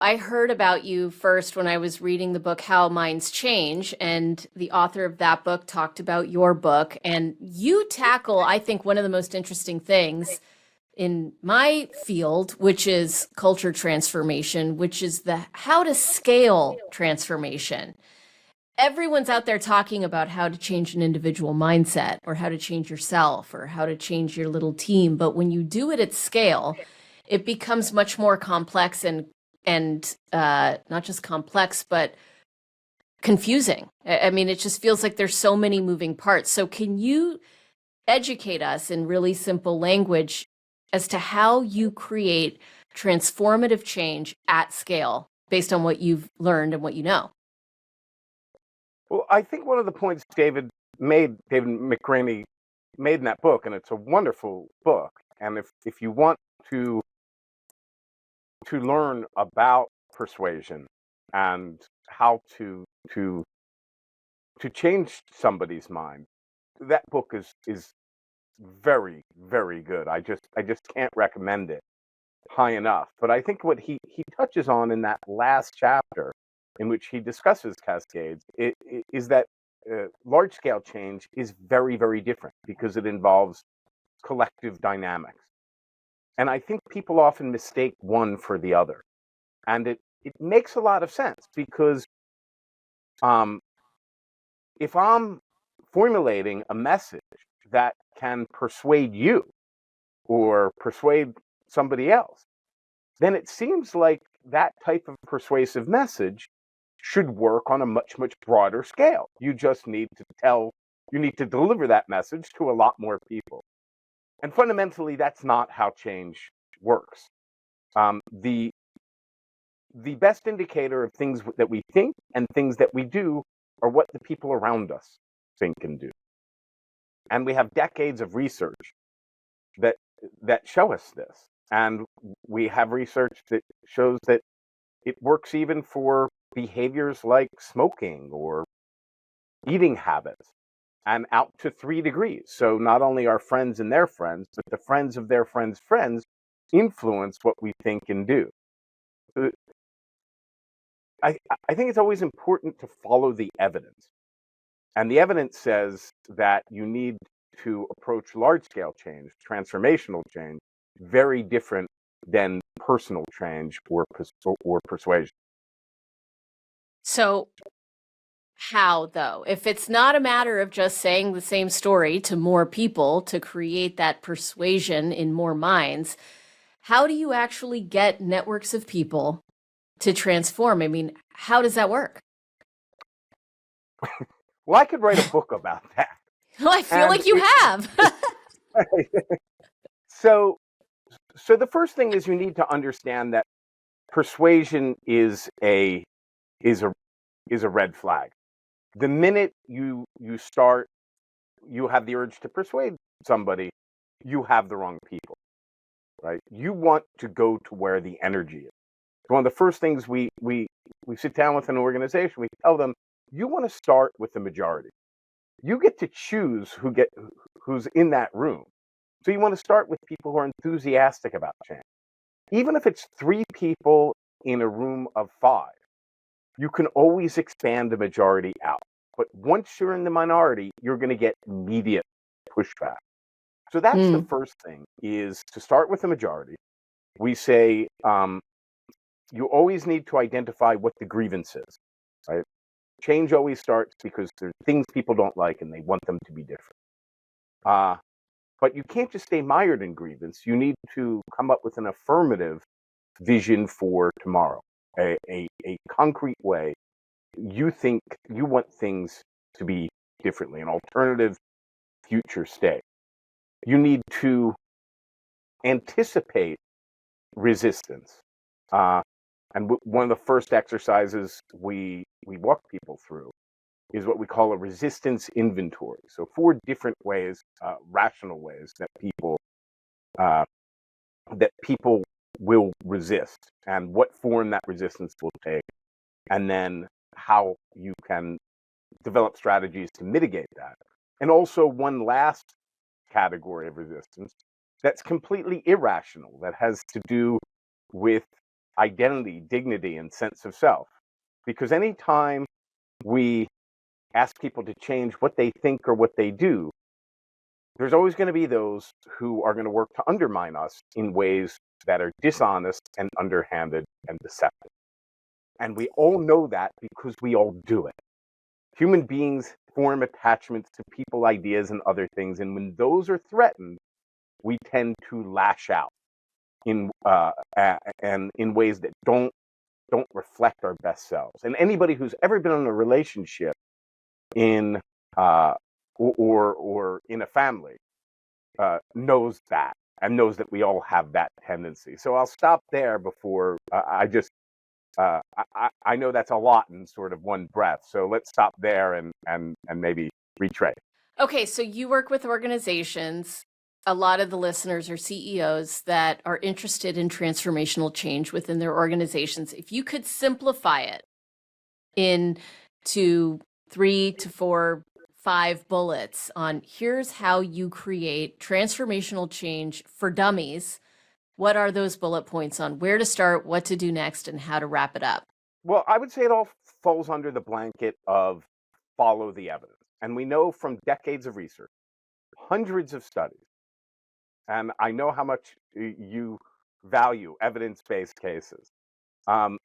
I heard about you first when I was reading the book How Minds Change, and the author of that book talked about your book. And you tackle, I think, one of the most interesting things in my field, which is culture transformation, which is the how to scale transformation. Everyone's out there talking about how to change an individual mindset or how to change yourself or how to change your little team. But when you do it at scale, it becomes much more complex and not just complex, but confusing. I mean, it just feels like there's so many moving parts. So can you educate us in really simple language as to how you create transformative change at scale based on what you've learned and what you know? Well, I think one of the points David McCraney made in that book, and it's a wonderful book. And if you want to learn about persuasion and how to change somebody's mind, that book is very, very good. I just can't recommend it high enough. But I think what he touches on in that last chapter, in which he discusses cascades, is that large scale change is very, very different because it involves collective dynamics. And I think people often mistake one for the other. And it makes a lot of sense because um, if I'm formulating a message that can persuade you or persuade somebody else, then it seems like that type of persuasive message should work on a much, much broader scale. You just need you need to deliver that message to a lot more people. And fundamentally, that's not how change works. The best indicator of things that we think and things that we do are what the people around us think and do. And we have decades of research that show us this. And we have research that shows that it works even for behaviors like smoking or eating habits, and out to 3 degrees. So not only our friends and their friends, but the friends of their friends' friends influence what we think and do. Uh, I think it's always important to follow the evidence. And the evidence says that you need to approach large scale change, transformational change, very different than personal change or persuasion. So, how though? If it's not a matter of just saying the same story to more people to create that persuasion in more minds, how do you actually get networks of people to transform? I mean, how does that work? Well, I could write a book about that. Well, I feel And like you have. so the first thing is you need to understand that persuasion is a is a is a red flag. The minute you have the urge to persuade somebody, you have the wrong people, right? You want to go to where the energy is. So one of the first things we sit down with an organization, we tell them, you want to start with the majority. You get to choose who's in that room. So you want to start with people who are enthusiastic about change. Even if it's 3 people in a room of 5, you can always expand the majority out. But once you're in the minority, you're going to get immediate pushback. So that's the Mm. first thing, is to start with the majority. We say you always need to identify what the grievance is, right? Change always starts because there's things people don't like and they want them to be different. But you can't just stay mired in grievance. You need to come up with an affirmative vision for tomorrow, a concrete way you think you want things to be differently, an alternative future state. You need to anticipate resistance. And one of the first exercises we walk people through is what we call a resistance inventory. So 4 different ways, rational ways uh, that people will resist, and what form that resistance will take, and then how you can develop strategies to mitigate that. And also one last category of resistance that's completely irrational, that has to do with identity, dignity, and sense of self. Because anytime we ask people to change what they think or what they do, there's always going to be those who are going to work to undermine us in ways that are dishonest and underhanded and deceptive. And we all know that because we all do it. Human beings form attachments to people, ideas, and other things. And when those are threatened, we tend to lash out in and in ways that don't reflect our best selves. And anybody who's ever been in a relationship in or in a family knows that, and knows that we all have that tendency. So I'll stop there before I know that's a lot in sort of one breath. So let's stop there and maybe retrace. Okay, so you work with organizations. A lot of the listeners are CEOs that are interested in transformational change within their organizations. If you could simplify it into 3 to 4, 5 bullets on here's how you create transformational change for dummies, what are those bullet points on where to start, what to do next, and how to wrap it up? Well, I would say it all falls under the blanket of follow the evidence. And we know from decades of research, hundreds of studies, and I know how much you value evidence-based cases.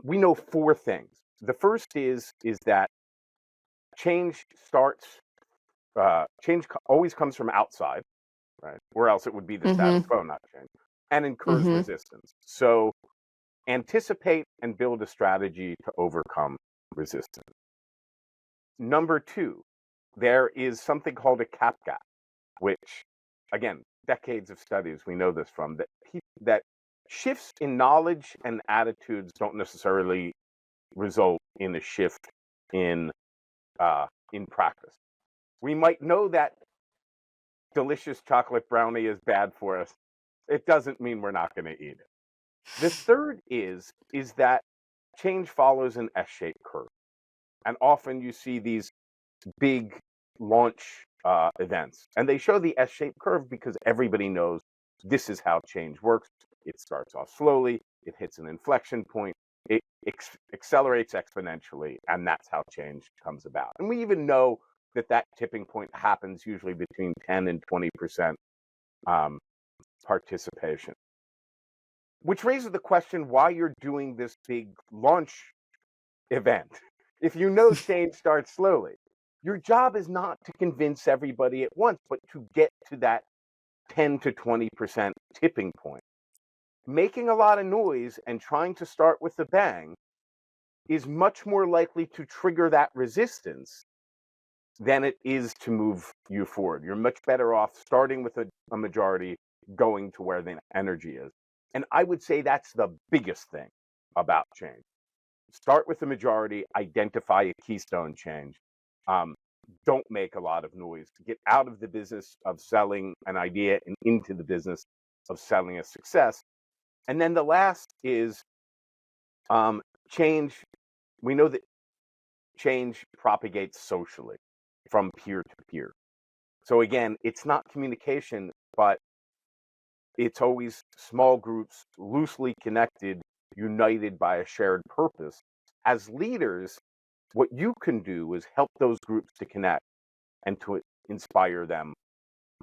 We know 4 things. The first is that change always comes from outside, right? Or else it would be the status Mm-hmm. quo, not change, and incurs Mm-hmm. resistance. So anticipate and build a strategy to overcome resistance. Number 2, there is something called a cap gap, which, again, decades of studies we know this from, that shifts in knowledge and attitudes don't necessarily result in a shift in practice. We might know that delicious chocolate brownie is bad for us. It doesn't mean we're not going to eat it. The third is that change follows an S-shaped curve. And often you see these big launch events, and they show the S-shaped curve because everybody knows this is how change works. It starts off slowly, it hits an inflection point, it accelerates exponentially, and that's how change comes about. And we even know that tipping point happens usually between 10 and 20% participation. Which raises the question why you're doing this big launch event. If you know change starts slowly, your job is not to convince everybody at once, but to get to that 10 to 20% tipping point. Making a lot of noise and trying to start with a bang is much more likely to trigger that resistance than it is to move you forward. You're much better off starting with a majority, going to where the energy is. And I would say that's the biggest thing about change. Start with the majority, identify a keystone change. Don't make a lot of noise. Get out of the business of selling an idea and into the business of selling a success. And then the last is change. We know that change propagates socially from peer to peer. So again, it's not communication, but it's always small groups, loosely connected, united by a shared purpose. As leaders, what you can do is help those groups to connect and to inspire them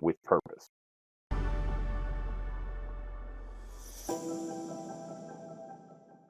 with purpose.